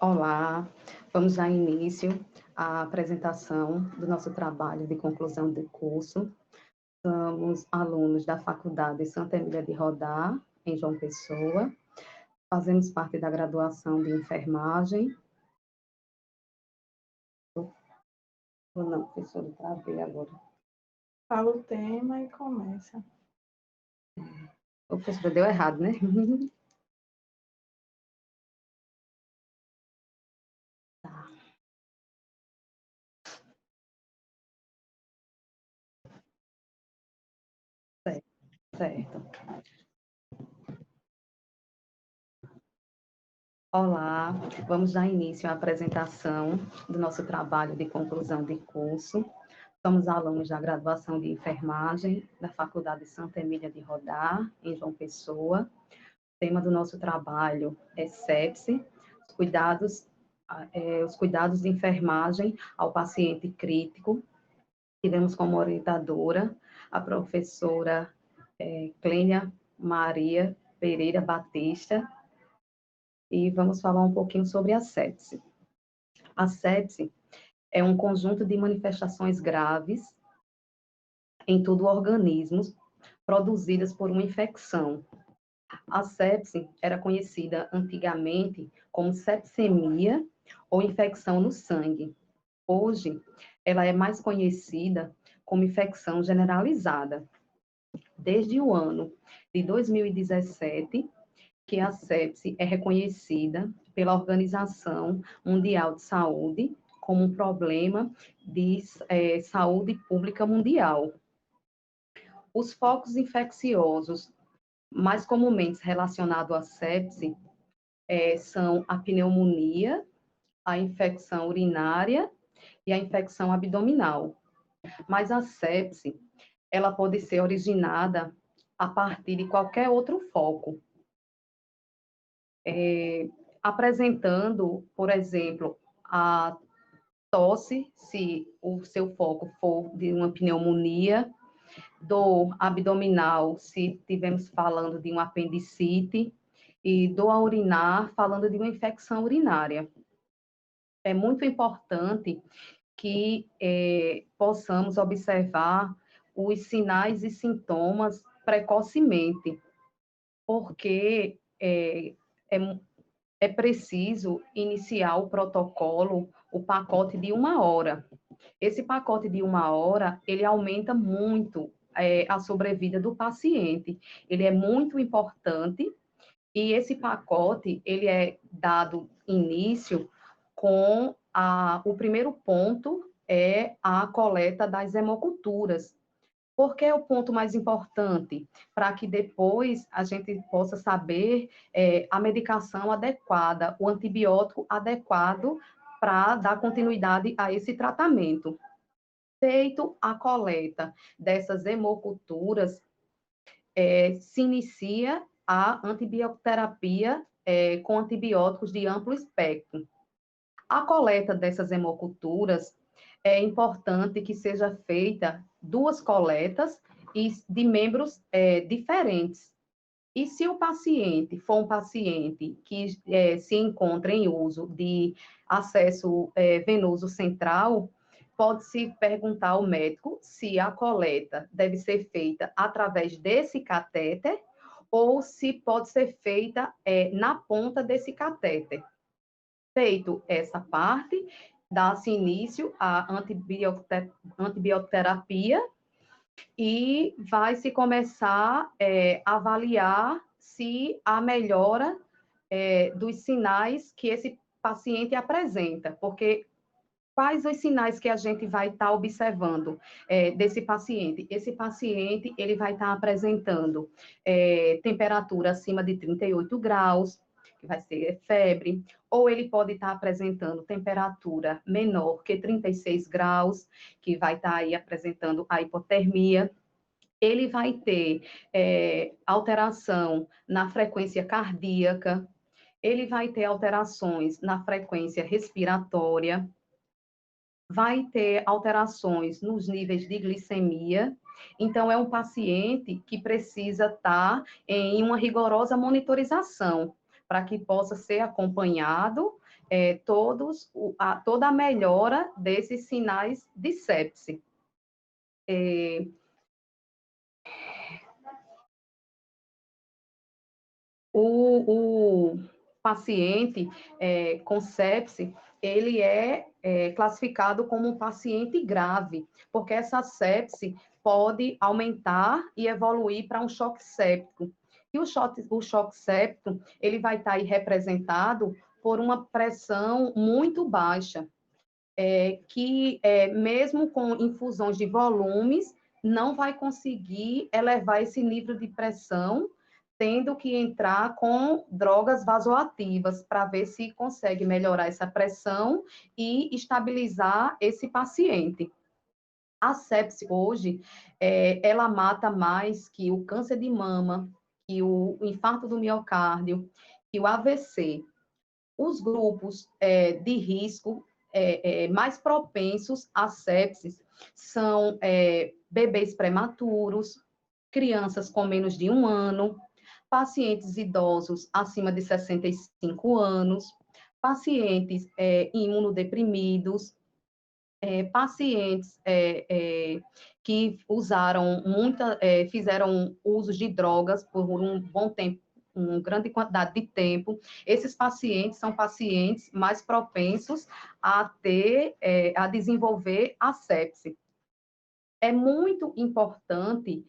Olá, vamos dar início à apresentação do nosso trabalho de conclusão de curso. Somos alunos da Faculdade Santa Emília de Rodar, em João Pessoa. Fazemos parte da graduação de enfermagem. Ou não, professora, travei agora. Fala o tema e começa. O professor deu errado, né? Tá. Certo. Olá, vamos dar início à apresentação do nosso trabalho de conclusão de curso. Somos alunos da graduação de enfermagem da Faculdade Santa Emília de Rodar, em João Pessoa. O tema do nosso trabalho é sepse, os cuidados de enfermagem ao paciente crítico. Tivemos como orientadora a professora Clênia Maria Pereira Batista, e vamos falar um pouquinho sobre a sepse. A sepse é um conjunto de manifestações graves em todo o organismo, produzidas por uma infecção. A sepse era conhecida antigamente como sepsemia ou infecção no sangue. Hoje, ela é mais conhecida como infecção generalizada. Desde o ano de 2017, que a sepse é reconhecida pela Organização Mundial de Saúde como um problema de saúde pública mundial. Os focos infecciosos mais comumente relacionados à sepse são a pneumonia, a infecção urinária e a infecção abdominal. Mas a sepse, ela pode ser originada a partir de qualquer outro foco, apresentando, por exemplo, a tosse, se o seu foco for de uma pneumonia, dor abdominal, se estivermos falando de um apendicite, e dor a urinar, falando de uma infecção urinária. É muito importante que possamos observar os sinais e sintomas precocemente, porque é preciso iniciar o protocolo, o pacote de 1 hora. Esse pacote de 1 hora, ele aumenta muito a sobrevida do paciente. Ele é muito importante e esse pacote, ele é dado início com o primeiro ponto é a coleta das hemoculturas. Por que é o ponto mais importante? Para que depois a gente possa saber a medicação adequada, o antibiótico adequado para dar continuidade a esse tratamento. Feito a coleta dessas hemoculturas, se inicia a antibioterapia com antibióticos de amplo espectro. A coleta dessas hemoculturas é importante que seja feita 2 coletas e de membros diferentes. E se o paciente for um paciente que se encontra em uso de acesso venoso central, pode-se perguntar ao médico se a coleta deve ser feita através desse catéter ou se pode ser feita na ponta desse catéter. Feito essa parte, dá-se início à antibioterapia e vai-se começar a avaliar se há melhora dos sinais que esse paciente apresenta, porque quais os sinais que a gente vai estar observando desse paciente? Esse paciente, ele vai estar apresentando temperatura acima de 38 graus, que vai ser febre, ou ele pode estar apresentando temperatura menor que 36 graus, que vai estar aí apresentando a hipotermia. Ele vai ter alteração na frequência cardíaca, ele vai ter alterações na frequência respiratória, vai ter alterações nos níveis de glicemia. Então, é um paciente que precisa estar em uma rigorosa monitorização, para que possa ser acompanhado toda a melhora desses sinais de sepse. O paciente com sepse, ele é classificado como um paciente grave, porque essa sepse pode aumentar e evoluir para um choque séptico. E o choque séptico, ele vai estar aí representado por uma pressão muito baixa, que mesmo com infusões de volumes, não vai conseguir elevar esse nível de pressão, tendo que entrar com drogas vasoativas para ver se consegue melhorar essa pressão e estabilizar esse paciente. A sepse hoje, ela mata mais que o câncer de mama, que o infarto do miocárdio, que o AVC. Os grupos de risco mais propensos a sepsis são bebês prematuros, crianças com menos de 1 ano, pacientes idosos acima de 65 anos, pacientes imunodeprimidos, pacientes que fizeram uso de drogas por um bom tempo, uma grande quantidade de tempo. Esses pacientes são pacientes mais propensos a desenvolver a sepse. É muito importante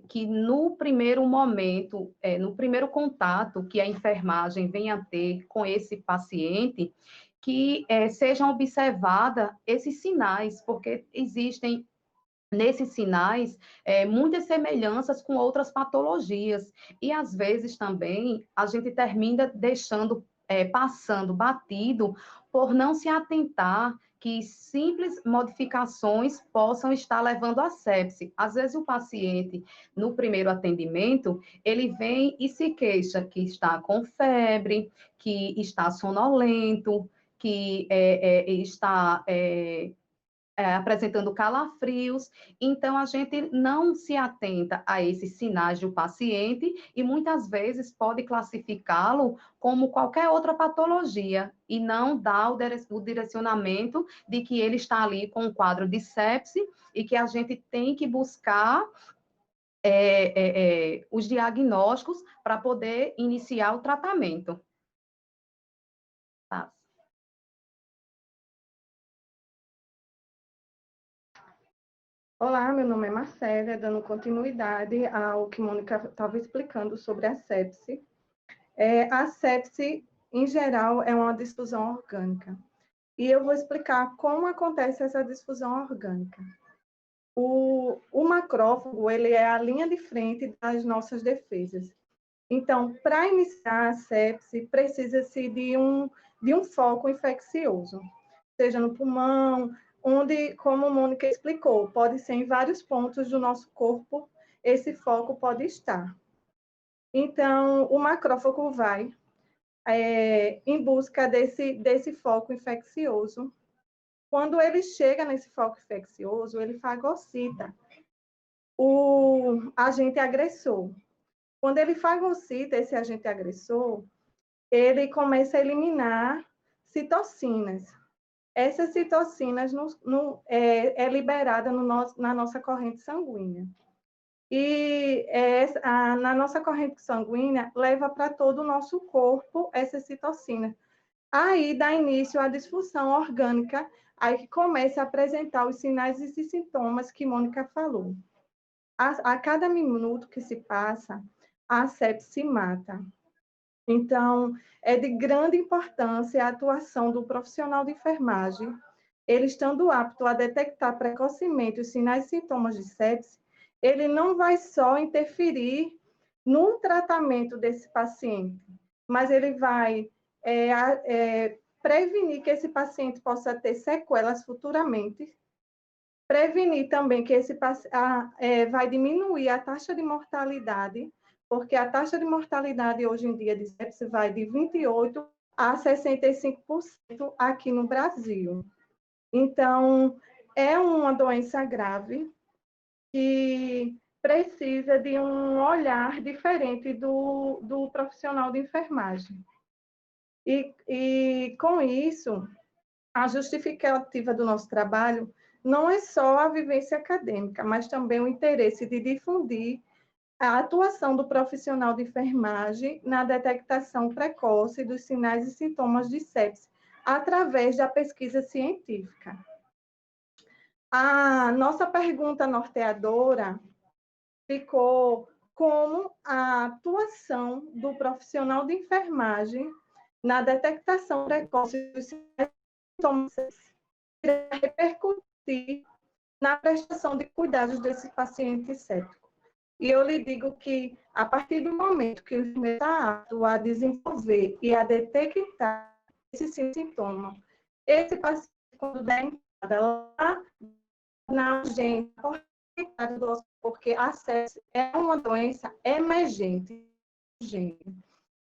que no primeiro momento, no primeiro contato que a enfermagem venha a ter com esse paciente, que sejam observadas esses sinais, porque existem nesses sinais muitas semelhanças com outras patologias. E às vezes também a gente termina deixando, passando batido por não se atentar que simples modificações possam estar levando à sepse. Às vezes o paciente, no primeiro atendimento, ele vem e se queixa que está com febre, que está sonolento, que está apresentando calafrios. Então, a gente não se atenta a esses sinais do paciente e muitas vezes pode classificá-lo como qualquer outra patologia e não dá o direcionamento de que ele está ali com um quadro de sepse e que a gente tem que buscar os diagnósticos para poder iniciar o tratamento. Tá. Olá, meu nome é Marcélia, dando continuidade ao que Mônica estava explicando sobre a sepse. A sepse, em geral, é uma difusão orgânica. E eu vou explicar como acontece essa difusão orgânica. O macrófago, ele é a linha de frente das nossas defesas. Então, para iniciar a sepse, precisa-se de um foco infeccioso, seja no pulmão, onde, como a Mônica explicou, pode ser em vários pontos do nosso corpo, esse foco pode estar. Então, o macrófago vai em busca desse foco infeccioso. Quando ele chega nesse foco infeccioso, ele fagocita o agente agressor. Quando ele fagocita esse agente agressor, ele começa a eliminar citocinas. Essas citocinas é liberada na nossa corrente sanguínea. E na nossa corrente sanguínea leva para todo o nosso corpo essa citocina. Aí dá início à disfunção orgânica, aí que começa a apresentar os sinais e sintomas que Mônica falou. A cada minuto que se passa, a sepse mata. Então, é de grande importância a atuação do profissional de enfermagem, ele estando apto a detectar precocemente os sinais e sintomas de sepse, ele não vai só interferir no tratamento desse paciente, mas ele vai prevenir que esse paciente possa ter sequelas futuramente, prevenir também que vai diminuir a taxa de mortalidade, porque a taxa de mortalidade hoje em dia de sepse vai de 28% a 65% aqui no Brasil. Então, é uma doença grave que precisa de um olhar diferente do profissional de enfermagem. E com isso, a justificativa do nosso trabalho não é só a vivência acadêmica, mas também o interesse de difundir a atuação do profissional de enfermagem na detectação precoce dos sinais e sintomas de sepse, através da pesquisa científica. A nossa pergunta norteadora ficou como a atuação do profissional de enfermagem na detectação precoce dos sinais e sintomas de sepse irá repercutir na prestação de cuidados desse paciente séptico. E eu lhe digo que, a partir do momento que o enfermeiro está apto a desenvolver e a detectar esse sintoma, esse paciente, quando der entrada lá na urgência, porque a sepse é uma doença emergente.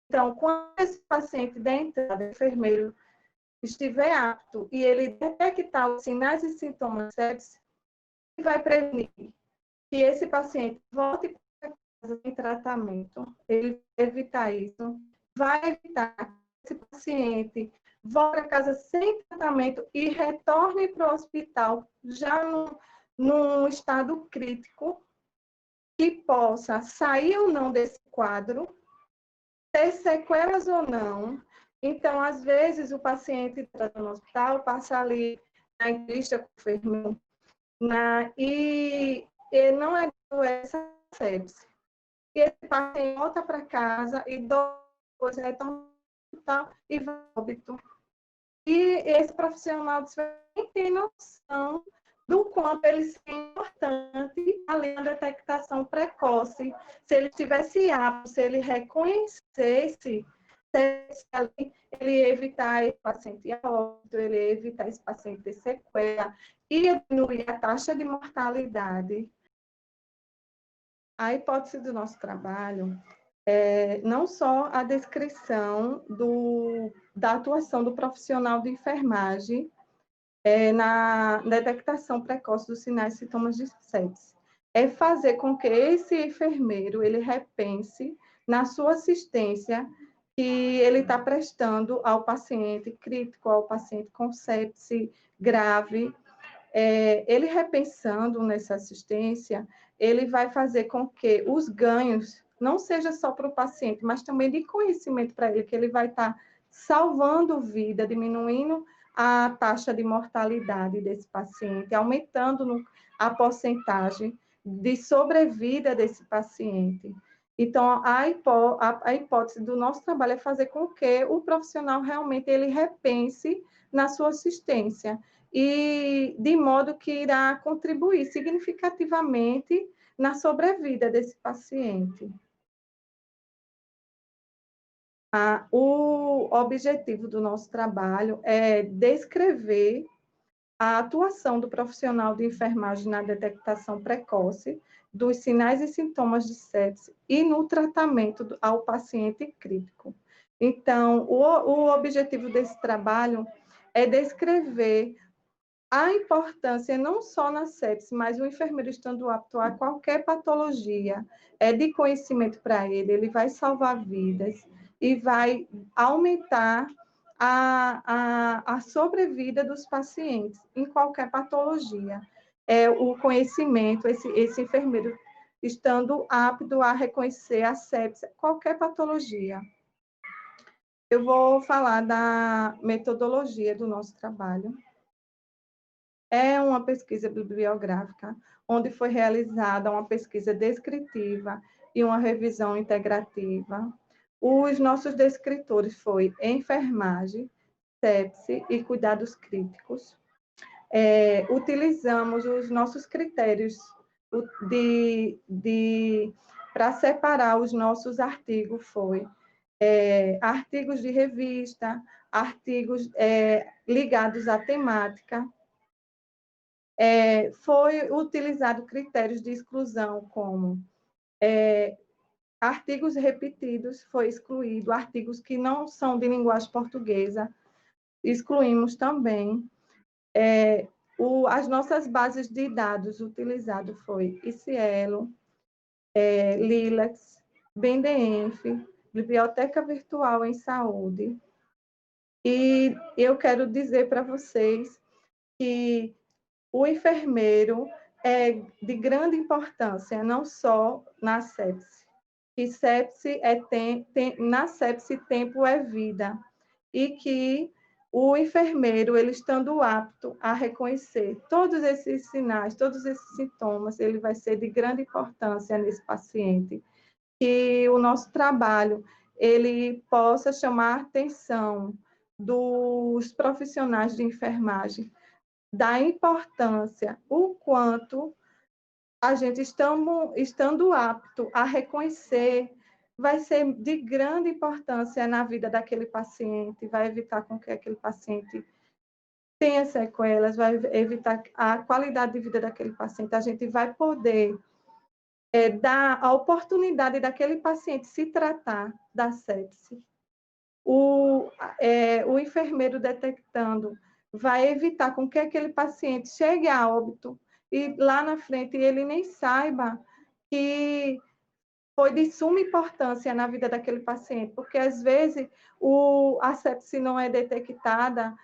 Então, quando esse paciente der entrada, o enfermeiro estiver apto e ele detectar os sinais e sintomas de sepse, ele vai prevenir que esse paciente volte para casa em tratamento, ele vai evitar isso, vai evitar que esse paciente volte para casa sem tratamento e retorne para o hospital já num estado crítico, que possa sair ou não desse quadro, ter sequelas ou não. Então, às vezes, o paciente entra no hospital, passa ali na entrevista com o enfermeiro, e não é doença sepse. E esse paciente volta para casa e depois retorna e vai ao óbito. E esse profissional de saúde tem noção do quanto ele é importante além da detectação precoce. Se ele tivesse apto, se ele reconhecesse, ele evitar esse paciente a óbito, ele evitar esse paciente ter sequela e diminuir a taxa de mortalidade. A hipótese do nosso trabalho é não só a descrição da atuação do profissional de enfermagem na detectação precoce dos sinais e sintomas de sepse, é fazer com que esse enfermeiro ele repense na sua assistência que ele está prestando ao paciente crítico, ao paciente com sepse grave. Ele repensando nessa assistência, ele vai fazer com que os ganhos não seja só para o paciente, mas também de conhecimento para ele, que ele vai estar salvando vida, diminuindo a taxa de mortalidade desse paciente, aumentando a porcentagem de sobrevida desse paciente. Então, a hipótese do nosso trabalho é fazer com que o profissional realmente ele repense na sua assistência, e de modo que irá contribuir significativamente na sobrevida desse paciente. O objetivo do nosso trabalho é descrever a atuação do profissional de enfermagem na detectação precoce dos sinais e sintomas de sepse e no tratamento ao paciente crítico. Então, o objetivo desse trabalho é descrever a importância não só na sepse, mas o enfermeiro estando apto a qualquer patologia, é de conhecimento para ele, ele vai salvar vidas e vai aumentar a sobrevida dos pacientes em qualquer patologia. O conhecimento, esse enfermeiro estando apto a reconhecer a sepse, qualquer patologia. Eu vou falar da metodologia do nosso trabalho. É uma pesquisa bibliográfica, onde foi realizada uma pesquisa descritiva e uma revisão integrativa. Os nossos descritores foram enfermagem, sepse e cuidados críticos. Utilizamos os nossos critérios para separar os nossos artigos, artigos de revista, artigos ligados à temática. Foi utilizado critérios de exclusão como artigos repetidos, foi excluído, artigos que não são de linguagem portuguesa, excluímos também. As nossas bases de dados utilizadas foi ICIELO, LILACS, BNDENF, Biblioteca Virtual em Saúde, E eu quero dizer para vocês que o enfermeiro é de grande importância, não só na sepse. Que sepse na sepse tempo é vida. E que o enfermeiro, ele estando apto a reconhecer todos esses sinais, todos esses sintomas, ele vai ser de grande importância nesse paciente. Que o nosso trabalho, ele possa chamar a atenção dos profissionais de enfermagem, da importância, o quanto a gente estando apto a reconhecer, vai ser de grande importância na vida daquele paciente, vai evitar com que aquele paciente tenha sequelas, vai evitar a qualidade de vida daquele paciente. A gente vai poder dar a oportunidade daquele paciente se tratar da sepse. O enfermeiro detectando vai evitar com que aquele paciente chegue a óbito e lá na frente ele nem saiba que foi de suma importância na vida daquele paciente, porque às vezes a sepse não é detectada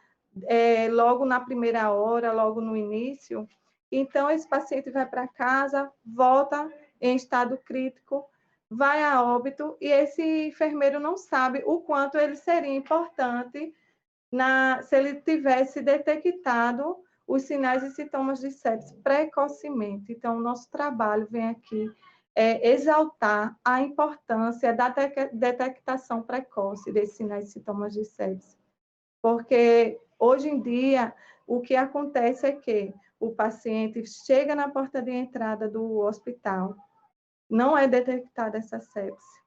logo na primeira hora, logo no início, então esse paciente vai para casa, volta em estado crítico, vai a óbito, e esse enfermeiro não sabe o quanto ele seria importante se ele tivesse detectado os sinais e sintomas de sepse precocemente. Então, o nosso trabalho vem aqui exaltar a importância da detectação precoce desses sinais e sintomas de sepse. Porque, hoje em dia, o que acontece é que o paciente chega na porta de entrada do hospital, não é detectada essa sepse,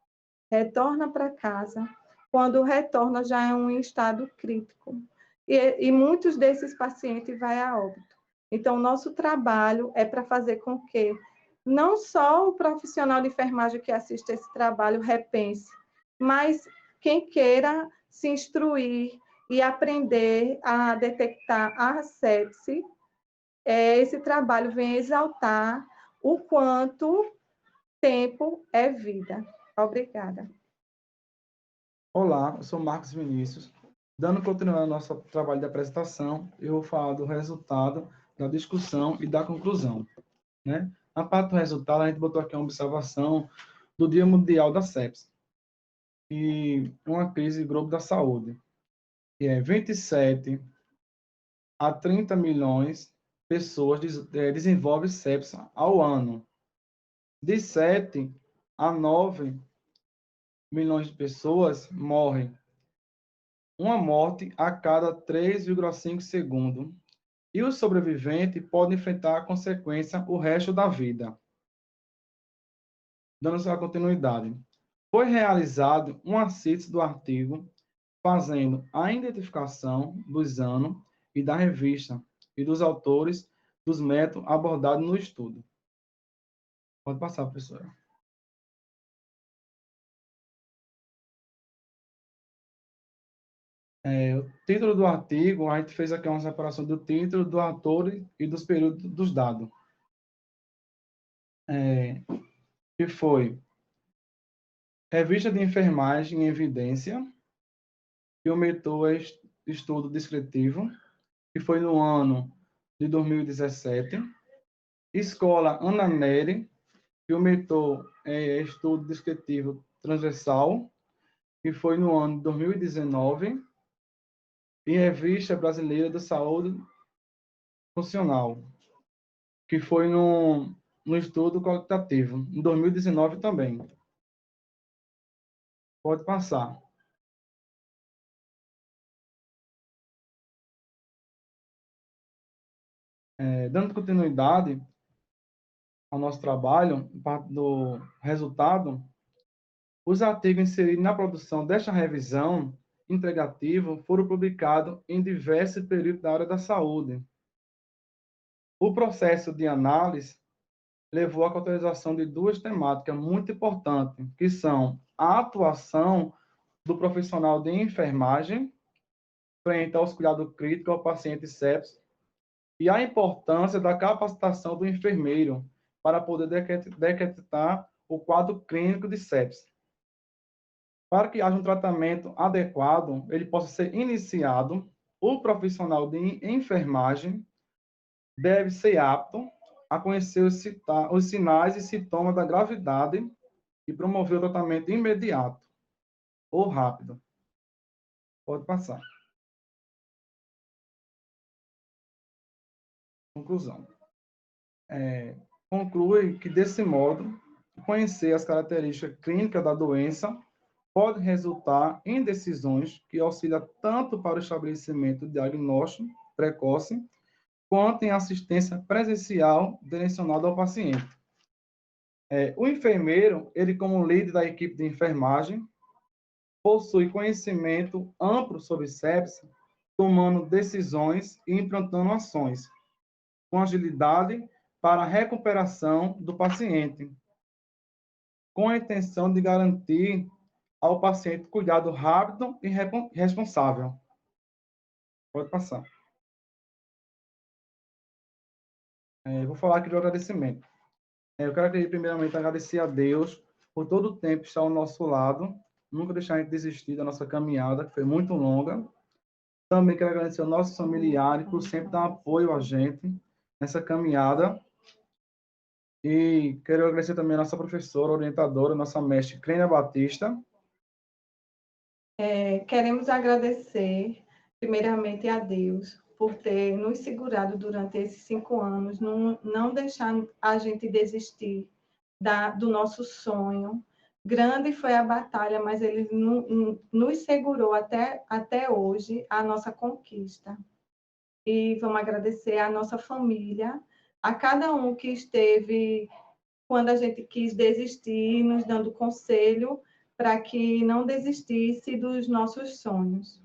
retorna para casa, quando retorna já é um estado crítico. E muitos desses pacientes vão a óbito. Então, o nosso trabalho é para fazer com que não só o profissional de enfermagem que assiste esse trabalho repense, mas quem queira se instruir e aprender a detectar a sepse, esse trabalho vem exaltar o quanto tempo é vida. Obrigada. Olá, eu sou Marcos Vinícius. Dando continuidade ao nosso trabalho de apresentação, eu vou falar do resultado, da discussão e da conclusão. Né? Na parte do resultado, a gente botou aqui uma observação do Dia Mundial da Sepse e uma crise global da saúde, que é 27 a 30 milhões de pessoas desenvolvem sepse ao ano. De 7 a 9 milhões de pessoas morrem. Uma morte a cada 3,5 segundos. E o sobrevivente pode enfrentar a consequência o resto da vida. Dando sua continuidade. Foi realizado uma síntese do artigo, fazendo a identificação dos anos e da revista e dos autores dos métodos abordados no estudo. Pode passar, professora. O título do artigo, a gente fez aqui uma separação do título, do autor e dos períodos dos dados. Que foi Revista de Enfermagem em Evidência, que aumentou estudo descritivo, que foi no ano de 2017. Escola Ana Nery, que aumentou estudo descritivo transversal, que foi no ano de 2019. E Revista Brasileira da Saúde Funcional, que foi no estudo qualitativo, em 2019 também. Pode passar. Dando continuidade ao nosso trabalho, parte do resultado, os artigos inseridos na produção desta revisão integrativa foram publicados em diversos períodos da área da saúde. O processo de análise levou à caracterização de duas temáticas muito importantes, que são a atuação do profissional de enfermagem frente aos cuidados críticos ao paciente sepsis e a importância da capacitação do enfermeiro para poder detectar o quadro clínico de sepsis. Para que haja um tratamento adequado, ele possa ser iniciado, o profissional de enfermagem deve ser apto a conhecer os sinais e sintomas da gravidade e promover o tratamento imediato ou rápido. Pode passar. Conclusão. Conclui que, desse modo, conhecer as características clínicas da doença pode resultar em decisões que auxiliam tanto para o estabelecimento de diagnóstico precoce, quanto em assistência presencial direcionada ao paciente. O enfermeiro, ele como líder da equipe de enfermagem, possui conhecimento amplo sobre sepse, tomando decisões e implantando ações com agilidade para a recuperação do paciente, com a intenção de garantir ao paciente cuidado rápido e responsável. Pode passar. Vou falar aqui do agradecimento. Eu quero, primeiramente, agradecer a Deus por todo o tempo estar ao nosso lado, nunca deixar a gente desistir da nossa caminhada, que foi muito longa. Também quero agradecer aos nossos familiares por sempre dar apoio a gente nessa caminhada. E quero agradecer também a nossa professora, orientadora, nossa mestre, Crênia Batista. Queremos agradecer, primeiramente, a Deus por ter nos segurado durante esses 5 anos, não deixar a gente desistir do nosso sonho. Grande foi a batalha, mas Ele nos segurou até hoje, a nossa conquista. E vamos agradecer à nossa família, a cada um que esteve quando a gente quis desistir, nos dando conselho para que não desistisse dos nossos sonhos.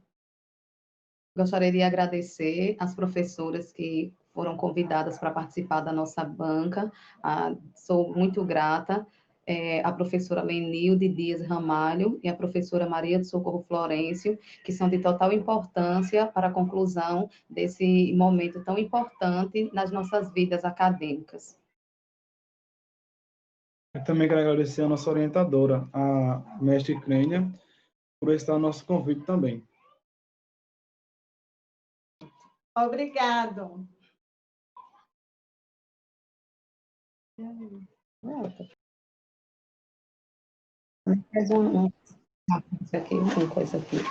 Gostaria de agradecer às professoras que foram convidadas para participar da nossa banca. Sou muito grata. A professora Lenilde Dias Ramalho e a professora Maria do Socorro Florencio, que são de total importância para a conclusão desse momento tão importante nas nossas vidas acadêmicas. Eu também quero agradecer a nossa orientadora, a mestre Crênia, por estar no nosso convite também. Obrigado. Faz uma coisa aqui.